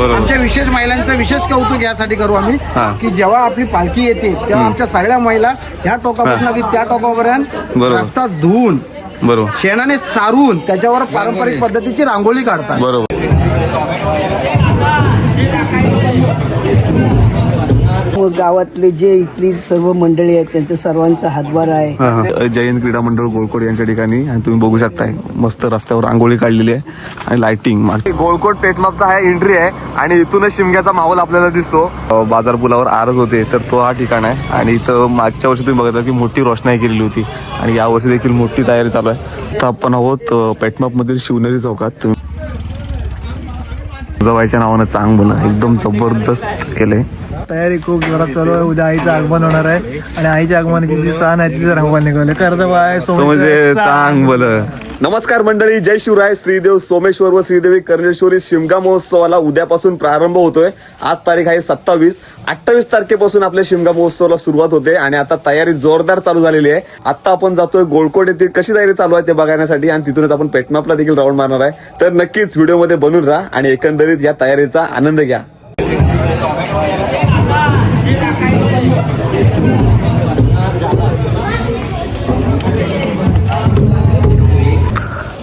आमच्या विशेष महिलांचं विशेष कौतुक यासाठी करू आम्ही की जेव्हा आपली पालखी येते तेव्हा आमच्या सगळ्या महिला ह्या टोकापासून की त्या टोकापर्यंत रस्ता धुवून बरोबर शेणाने सारून त्याच्यावर पारंपरिक पद्धतीची रांगोळी काढतात. बरोबर. गावातले जे इथली सर्व मंडळी आहेत त्यांचा सर्वांचा हातभार आहे. जयंत क्रीडा मंडळ गोळकोट यांच्या ठिकाणी आणि तुम्ही बघू शकताय मस्त रस्त्यावर रांगोळी काढलेली आहे आणि लाइटिंग. गोळकोट पेटमापचा हा एंट्री आहे आणि इथूनच शिमग्याचा माहोल आपल्याला दिसतो. बाजार पुलावर आरज होते तर तो हा ठिकाण आहे आणि इथं मागच्या वर्षी तुम्ही बघितलं की मोठी रोषणाई केलेली होती आणि यावर्षी देखील मोठी तयारी चालू आहे. तर आपण आहोत पेटमाप मधील शिवनेरी चौकात. जवायच्या नावानं चांग बन एकदम जबरदस्त केलंय. तयारी खूप जोरात चालू आहे. उद्या आईचं आगमन होणार आहे आणि आईच्या आगमनाची जी सण आहे तिचं रंगवान निघाले कर्दबाय समजे चांग बल. नमस्कार मंडळी, जय शिवराय. श्रीदेव सोमेश्वर व श्रीदेवी कर्णेश्वरी शिमगा महोत्सवाला उद्यापासून प्रारंभ होतोय. आज तारीख आहे 27 तारखेपासून आपल्या शिमगा महोत्सवाला सुरुवात होते आणि आता तयारी जोरदार चालू झालेली आहे. आता आपण जातोय गोळकोट येथील कशी तयारी चालू आहे ते बघण्यासाठी आणि तिथूनच आपण पेटमापला देखील राऊंड मारणार आहे. तर नक्कीच व्हिडिओमध्ये बनून राहा आणि एकंदरीत या तयारीचा आनंद घ्या.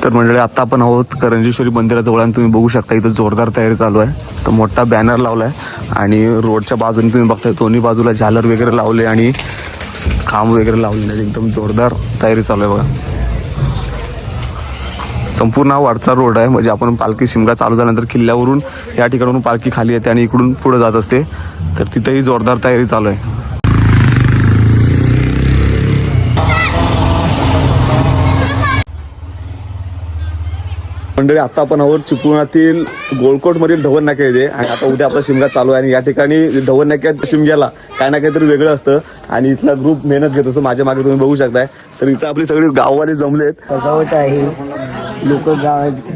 तर मंडळी आता आपण आहोत करंजेश्वरी मंदिराजवळ आणि तुम्ही बघू शकता इथं जोरदार तयारी चालू आहे. तर मोठा बॅनर लावलाय आणि रोडच्या बाजूने तुम्ही बघताय दोन्ही बाजूला झालर वगैरे लावले आणि खांब वगैरे लावले. एकदम जोरदार तयारी चालू आहे बघा. संपूर्ण हा वरचा रोड आहे म्हणजे आपण पालखी शिमगा चालू झाल्यानंतर किल्ल्यावरून या ठिकाणावरून पालखी खाली येते आणि इकडून पुढे जात असते. तर तिथेही जोरदार तयारी चालू आहे. मंडळी आता आपण आहोत चिपळुणातील गोळकोट मधील ढवण नाक्या येते आणि आता उद्या आपला शिमगा चालू आहे आणि या ठिकाणी ढवण नाक्यात शिमग्याला काय ना काहीतरी वेगळं असतं आणि इथला ग्रुप मेहनत घेत असतो. माझ्या मागे तुम्ही बघू शकताय. तर इथं आपली सगळी गाववाले जमलेत. सजावट आहे. लोक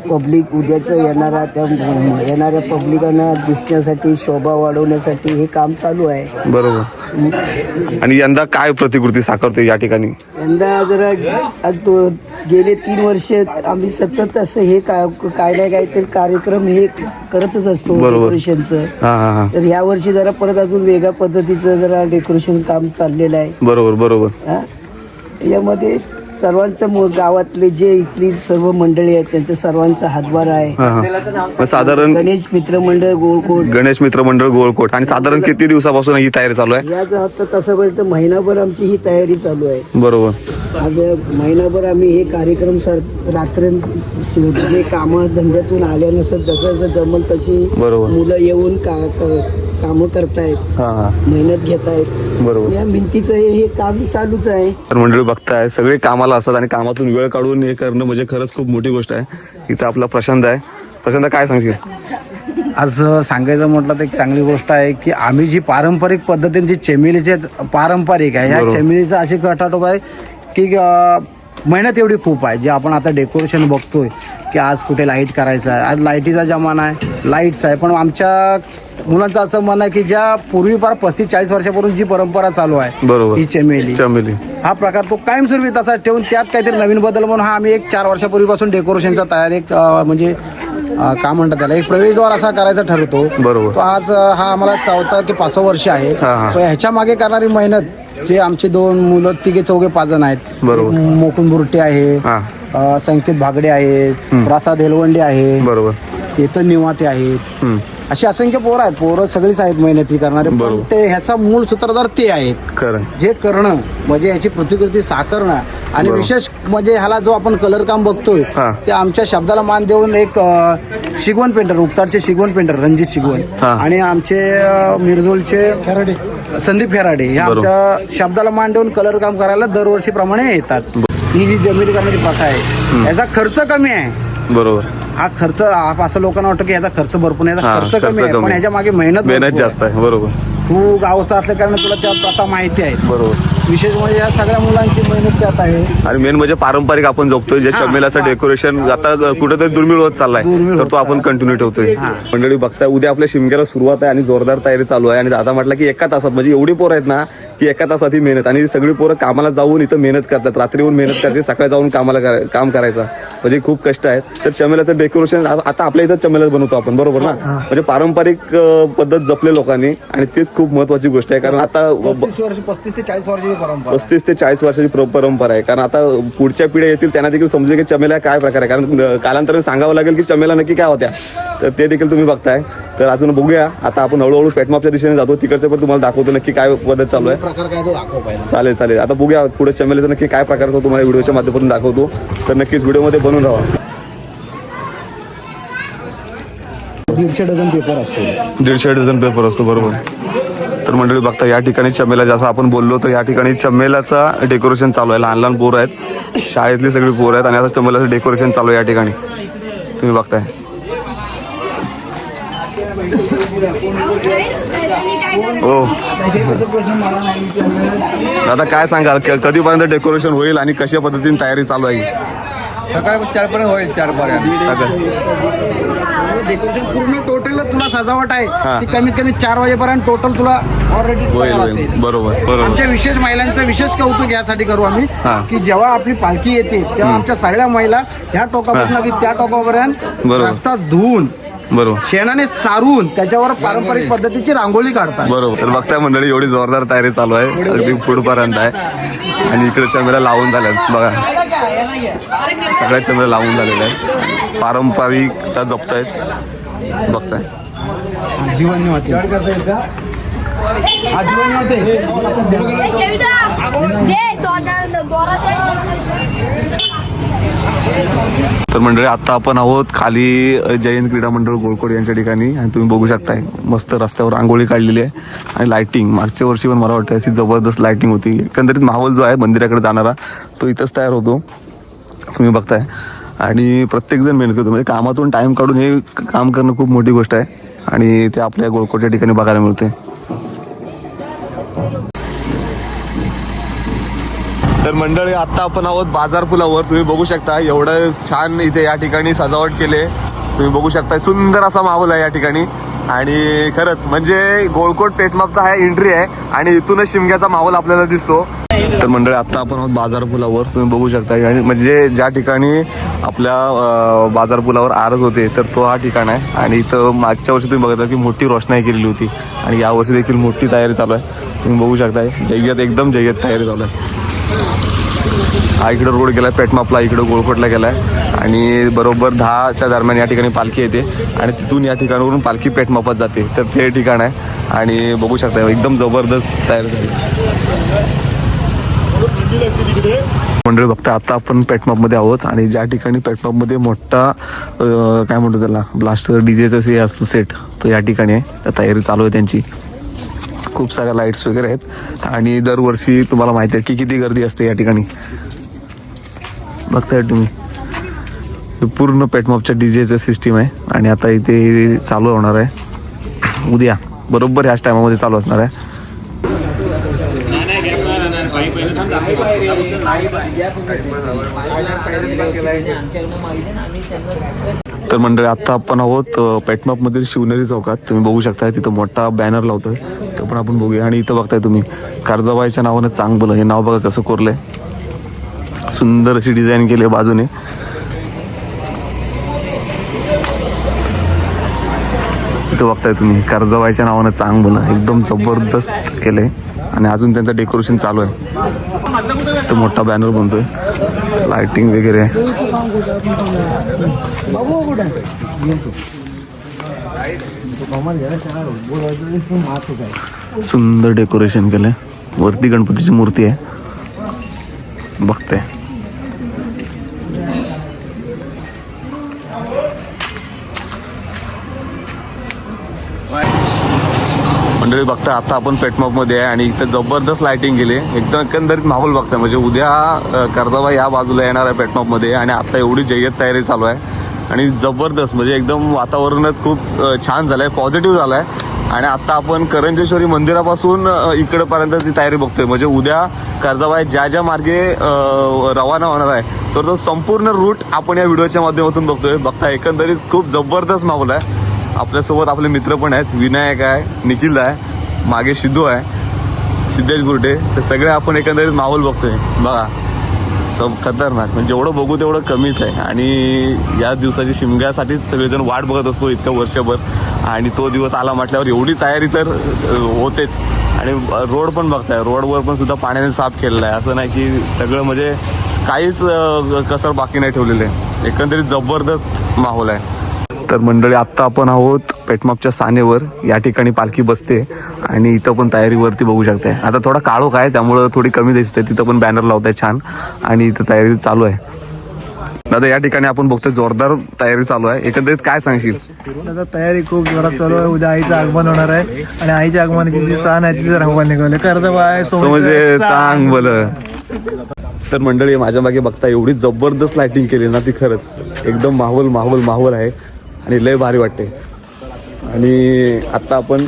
पब्लिक उद्याचं येणाऱ्या पब्लिकांना दिसण्यासाठी शोभा वाढवण्यासाठी हे काम चालू आहे. बरोबर. आणि यंदा काय प्रतिकृती साकारते या ठिकाणी? यंदा जरा गेले 3 वर्ष आम्ही सतत असं हे काय ना काहीतरी कार्यक्रम हे करतच असतो डेकोरेशनचं. तर या वर्षी जरा परत अजून वेगळ्या पद्धतीचं जरा डेकोरेशन काम चाललेलं आहे. बरोबर बरोबर. यामध्ये सर्वांचं गावातले जे इथली सर्व मंडळी आहेत त्यांचा सर्वांचा हातभार आहे. साधारण गणेश मित्र मंडळ गोळकोट आणि साधारण किती दिवसापासून ही तयारी चालू आहे? याच आता तसं पर्यंत महिनाभर आमची ही तयारी चालू आहे. बरोबर. आज महिनाभर आम्ही हे कार्यक्रम रात्र जे कामं धंद्यातून आल्यानंतर जसं जमल तशी मुलं येऊन कामं करतायत, मेहनत घेतायत. बरोबर. या भिंतीचं हे काम चालूच आहे. तर मंडळी बघताय सगळे कामाला असतात आणि कामातून वेळ काढून हे करणं म्हणजे खरंच खूप मोठी गोष्ट आहे. इथं आपला प्रशांत आहे. प्रशांत काय सांगशील? आज सांगायचं म्हटलं तर एक चांगली गोष्ट आहे की आम्ही जी पारंपरिक पद्धतीने जी चेमिलीचे पारंपरिक आहे ह्या चेमिलीचं अशी गटाटोप आहे की मेहनत एवढी खूप आहे. जे आपण आता डेकोरेशन बघतोय की आज कुठे लाईट करायचं आहे, आज लाईटीचा जमाना आहे, लाईट्स आहे. पण आमच्या मुलांचं असं म्हणणं आहे की ज्या पूर्वीपार 35-40 वर्षापूर्वी जी परंपरा चालू आहे बरोबर ही चमेली हा प्रकार तो कायमस्वरूपी तसा ठेवून त्यात काहीतरी नवीन बदल म्हणून हा आम्ही एक 4 वर्षापूर्वीपासून डेकोरेशनचा तयार एक म्हणजे काय म्हणतात त्याला एक प्रवेशद्वार असा करायचा ठरवतो. बरोबर. तो आज हा आम्हाला 4 ते 5 वर्ष आहे. पण ह्याच्या मागे करणारी मेहनत जे आमचे 2 मुलं 3-4-5 जण आहेत. मोकुन बुरटे आहे, संकेत भागडे आहेत, प्रसाद हेलवंडे आहे, बरोबर, केतन निवाते आहेत. अशी असंख्य पोरं आहेत. पोरं सगळीच आहेत मेहनती करणारे. पण ते ह्याचा मूळ सूत्रधार ते आहेत. जे करणं म्हणजे ह्याची प्रतिकृती साकारणं आणि विशेष म्हणजे ह्याला जो आपण कलर काम बघतोय ते आमच्या शब्दाला मान देऊन एक शिगवण पेंटर, उक्ताडचे शिगवण पेंटर रणजित शिगवण आणि आमचे मिरजोलचे संदीप फेराडे हे आमच्या शब्दाला मान देऊन कलर काम करायला दरवर्षीप्रमाणे येतात. ही जी जमिनी करण्याची प्रथा आहे याचा खर्च कमी आहे. बरोबर. हा खर्च असं लोकांना वाटतं की याचा खर्च भरपूर आहे, खर्च कमी आहे, पण ह्याच्या मागे मेहनत जास्त आहे. बरोबर. तू गावचा असल्या कारण तुला त्या प्रथा माहिती आहे. बरोबर. विशेष म्हणजे या सगळ्या मुलांची मेहनत त्यात आहे आणि मेन म्हणजे पारंपरिक आपण जपतोय जे चमेलाचं डेकोरेशन आता कुठेतरी दुर्मिळ होत चाललाय तर तो आपण कंटिन्यू ठेवतोय. मंडळी बघताय उद्या आपल्या शिमग्याला सुरुवात आहे आणि जोरदार तयारी चालू आहे आणि दादा म्हटलं की 1 तासात म्हणजे एवढी पोरं आहेत ना की एका तासात ही मेहनत, आणि सगळी पोरं कामाला जाऊन इथं मेहनत करतात, रात्रीहून मेहनत करते, सकाळी जाऊन काम करायचा, म्हणजे खूप कष्ट आहेत. तर चमेल्याचं डेकोरेशन आता आपल्या इथं चमेला बनवतो आपण, बरोबर ना, म्हणजे पारंपरिक पद्धत जपले लोकांनी, आणि तेच खूप महत्वाची गोष्ट आहे. कारण आता 35 ते 40 वर्षाची परंपरा 35 ते 40 वर्षाची परंपरा आहे. कारण आता पुढच्या पिढ्या येतील त्यांना देखील समजेल की चमेल्या काय प्रकार आहे, कारण कालांतराने सांगावं लागेल की चमेला नक्की काय होत्या. तर ते देखील तुम्ही बघताय. तर अजून बघूया, आता आपण हळूहळू पेटमापच्या दिशेने जातो, तिकडचे पण तुम्हाला दाखवतो नक्की काय पद्धत चालू आहे. प्रकार काय तो दाखव पाहिजे. चालेल, आता बघूया पुढे चमेल्याचा नक्की काय प्रकार होतो, तुम्हाला व्हिडिओच्या माध्यमातून दाखवतो. तर नक्कीच व्हिडिओमध्ये बनून राहा. 150 डझन पेपर असतो. 150 डझन पेपर असतो, बरोबर. तर मंडळी बघता या ठिकाणी चमेला, जसं आपण बोललो तर या ठिकाणी चमेलाचा डेकोरेशन चालू आहे. लहान लहान पोरं आहेत, शाळेतली सगळी पोरं आहेत, आणि आता चमेलाचं डेकोरेशन चालू आहे या ठिकाणी, तुम्ही बघताय. हो दादा, काय सांगाल कधीपर्यंत डेकोरेशन होईल आणि कशा पद्धतीने तयारी चालू आहे? सकाळी 4 पर्यंत होईल, 4 पर्यंत डेकोरेशन पूर्ण टोटल तुला सजावट आहे ती कमीत कमी 4 वाजेपर्यंत टोटल तुला ऑलरेडी होईल. बरोबर. आमच्या विशेष महिलांचं विशेष कौतुक यासाठी करू आम्ही की जेव्हा आपली पालखी येते तेव्हा आमच्या सगळ्या महिला ह्या टोकापासून की त्या टोकापर्यंत रस्ता धुवून बरोबर शेणाने सारून त्याच्यावर पारंपरिक पद्धतीची रांगोळी काढतात. बरोबर. तर बघताय मंडळी, एवढी जोरदार तयारी चालू आहे, अगदी पुढपर्यंत आहे. आणि इकडे चमेला लावून झाल्यात बघा, सगळ्या चमेला लावून झालेल्या आहेत, पारंपरिकता जपतायत, बघताय. जीवन होते तर मंडळी आता आपण आहोत खाली जयंत क्रीडा मंडळ गोळकोड यांच्या ठिकाणी, आणि तुम्ही बघू शकताय मस्त रस्त्यावर रांगोळी काढलेली आहे, आणि लाइटिंग मागच्या वर्षी पण मला वाटतं अशी जबरदस्त लाइटिंग होती. एकंदरीत माहोल जो आहे मंदिराकडे जाणारा तो इथंच तयार होतो, तुम्ही बघताय. आणि प्रत्येकजण मेहनत करतो, म्हणजे कामातून टाइम काढून हे काम करणं खूप मोठी गोष्ट आहे, आणि ते आपल्या गोळकोडच्या ठिकाणी बघायला मिळते. तर मंडळी आता आपण आहोत बाजार पुलावर, तुम्ही बघू शकता एवढं छान इथे या ठिकाणी सजावट केले, तुम्ही बघू शकता सुंदर असा माहोल आहे या ठिकाणी. आणि खरंच म्हणजे गोळकोट पेटमापचा हा एंट्री आहे, आणि इथूनच शिमग्याचा माहोल आपल्याला दिसतो. तर मंडळी आता आपण आहोत बाजार पुलावर, तुम्ही बघू शकता, आणि म्हणजे ज्या ठिकाणी आपल्या बाजार पुलावर आरज होते तर तो हा ठिकाण आहे. आणि इथं मागच्या वर्षी तुम्ही बघता की मोठी रोषणाई केलेली होती, आणि यावर्षी देखील मोठी तयारी चालू आहे, तुम्ही बघू शकताय. एकदम जय्यत तयारी चालू आहे. हा इकडे रोड गेलाय पेटमापला, इकडे गोळकोटला गेलाय, आणि बरोबर 10च्या दरम्यान या ठिकाणी पालखी येते, आणि तिथून या ठिकाणावरून पालखी पेटमापात जाते. तर ते ठिकाण आहे, आणि बघू शकता एकदम जबरदस्त तयारी झाली. मंडळी बघता आता आपण पेटमापमध्ये आहोत, आणि ज्या ठिकाणी पेटमापमध्ये मोठा काय म्हणतो त्याला ब्लास्टर डीजेचं हे असतो सेट, तो या ठिकाणी आहे. तर तयारी चालू आहे त्यांची, खूप साऱ्या लाईट्स वगैरे आहेत, आणि दरवर्षी तुम्हाला माहिती आहे की किती गर्दी असते या ठिकाणी, बघताय तुम्ही. पूर्ण पेटमापच्या डीजेचं सिस्टीम आहे, आणि आता इथे चालू होणार आहे उद्या बरोबर ह्याच टायमामध्ये चालू असणार आहे. तर मंडळी आता आपण आहोत पेटमापमधील शिवनेरी चौकात, तुम्ही बघू शकताय तिथं मोठा बॅनर लावतोय, तो पण आपण बघूया. आणि इथं बघताय तुम्ही कर्जाबाईच्या नावानं चांगलं हे नाव बघा कसं कोरलंय, सुंदर अशी डिझाईन केली आहे बाजूने. इथं बघताय तुम्ही कर्जाबाईच्या नावानं चांगलं एकदम जबरदस्त केलंय, आणि अजून त्यांचं डेकोरेशन चालू आहे. तो मोठा बॅनर बनतोय, लाइटिंग वगैरे, सुंदर डेकोरेशन केलंय. वरती गणपतीची मूर्ती आहे, बघते. मंडळी बघता आता आपण पेटमापमध्ये आहे, आणि इथं जबरदस्त लाइटिंग केली, एकदम एकंदरीत माहोल बघताय. म्हणजे उद्या कर्जाबाई या बाजूला येणार आहे पेटमापमध्ये, आणि आता एवढी जय्यत तयारी चालू आहे, आणि जबरदस्त म्हणजे एकदम वातावरणच खूप छान झालंय, पॉझिटिव्ह झालंय. आणि आता आपण करंजेश्वरी मंदिरापासून इकडपर्यंत ती तयारी बघतोय, म्हणजे उद्या कर्जाबाई ज्या ज्या मार्गे रवाना होणार आहे तर तो संपूर्ण रूट आपण या व्हिडिओच्या माध्यमातून बघतोय. बघता एकंदरीत खूप जबरदस्त माहोल आहे. आपल्यासोबत आपले मित्र पण आहेत, विनायक आहे, निखिल आहे, मागे सिद्धू आहे. सिद्धेश गुरटे, तर सगळे आपण एकंदरीत माहोल बघतोय बघा. सब खतरनाक, म्हणजे जेवढं बघू तेवढं कमीच आहे. आणि या दिवसाची शिमग्यासाठीच सगळेजण वाट बघत असतो इतकं वर्षभर, आणि तो दिवस आला म्हटल्यावर एवढी तयारी तर होतेच. आणि रोड पण बघताय, रोडवर पण सुद्धा पाण्याने साफ केलेलं आहे. असं नाही की सगळं म्हणजे काहीच कसर बाकी नाही ठेवलेलं आहे. एकंदरीत जबरदस्त माहोल आहे. तर मंडळी, आत्ता आपण आहोत पेटमापच्या सानेवर. या ठिकाणी पालखी बसते आणि इथं पण तयारीवरती बघू शकते. आता थोडा काळोख आहे त्यामुळं थोडी कमी दिसते. तिथं पण बॅनर लावत आहे छान, आणि इथं तयारी चालू आहे. दादा, या ठिकाणी आपण बघतोय जोरदार तयारी चालू आहे. एकंदरीत काय सांगशील? आता तयारी खूप जोरात चालू आहे. उद्या आईचं आगमन होणार आहे आणि आईच्या आगमनाची जी सण आहे तिचं रंगवाल निघाले कर्दबाय म्हणजे चांग बोल. तर मंडळी, माझ्या मागे बघता एवढी जबरदस्त लाइटिंग केली ना, ती खरंच एकदम माहोल माहोल माहोल आहे आणि लय भारी वाटते. आणि आत्ता आपण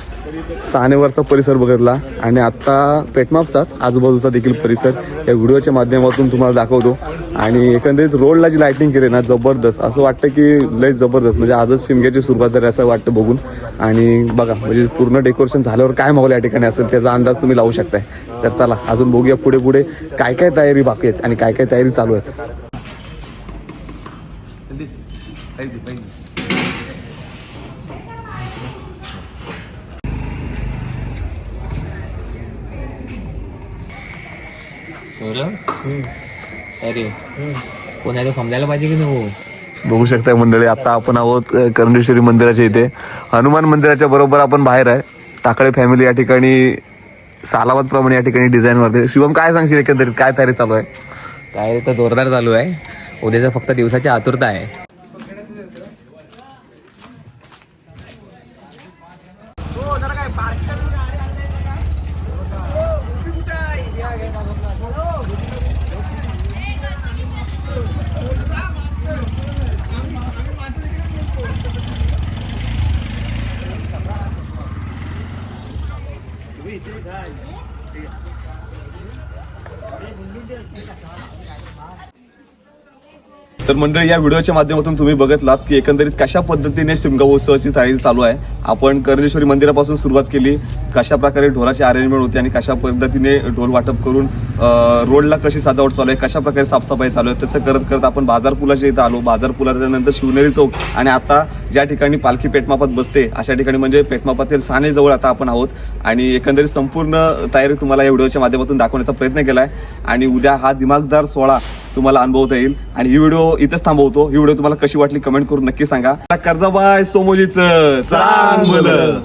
सानेवरचा परिसर बघितला आणि आत्ता पेटमापचाच आजूबाजूचा देखील परिसर या व्हिडिओच्या माध्यमातून तुम्हाला दाखवतो. आणि एकंदरीत रोडला जी लाइटिंग केली ना, जबरदस्त. असं वाटतं की लय जबरदस्त, म्हणजे आजच शिमग्याची सुरुवात झाली असं वाटतं बघून. आणि बघा, म्हणजे पूर्ण डेकोरेशन झाल्यावर काय माहोल या ठिकाणी असेल त्याचा अंदाज तुम्ही लावू शकताय. तर चला अजून बघूया पुढे पुढे काय काय तयारी बाकी आहेत आणि काय काय तयारी चालू आहेत. अरे कोणाला समजायला पाहिजे की नको. बघू शकताय मंडळी, आता आपण आहोत करंडेश्वरी मंदिराच्या इथे. हनुमान मंदिराच्या बरोबर आपण बाहेर आहे. टाकळे फॅमिली या ठिकाणी सालावत प्रमाणे या ठिकाणी डिझाईन वरते. शिवम, काय सांगशील एकंदरीत काय तयारी चालू आहे? काय तर जोरदार चालू आहे. उद्याचा फक्त दिवसाची आतुरता आहे. तर मंडळी, या व्हिडिओच्या माध्यमातून तुम्ही बघितलात की एकंदरीत कशा पद्धतीने शिमगा उत्सवाची तयारी चालू आहे. आपण करंडेश्वरी मंदिरापासून सुरुवात केली, कशा प्रकारे ढोलाची अरेंजमेंट होती आणि कशा पद्धतीने ढोल वाटप करून रोडला कशी सजावट चालू आहे, कशा प्रकारे साफसफाई चालू आहे, तसं करत करत आपण बाजार पुलाच्या इथं आलो. बाजार पुलाच्या नंतर शिवनेरी चौक आणि आता ज्या ठिकाणी पालखी पेटमापात बसते अशा ठिकाणी म्हणजे पेटमापातील सानेजवळ आता आपण आहोत. आणि एकंदरीत संपूर्ण तयारी तुम्हाला या व्हिडिओच्या माध्यमातून दाखवण्याचा प्रयत्न केलाय. आणि उद्या हा दिमागदार सोहळा तुम्हाला अनुभवता येईल. आणि ही व्हिडिओ इथंच थांबवतो. ही व्हिडिओ तुम्हाला कशी वाटली कमेंट करून नक्की सांगा. कर्जाबाई सोमोजीचं चांगलं.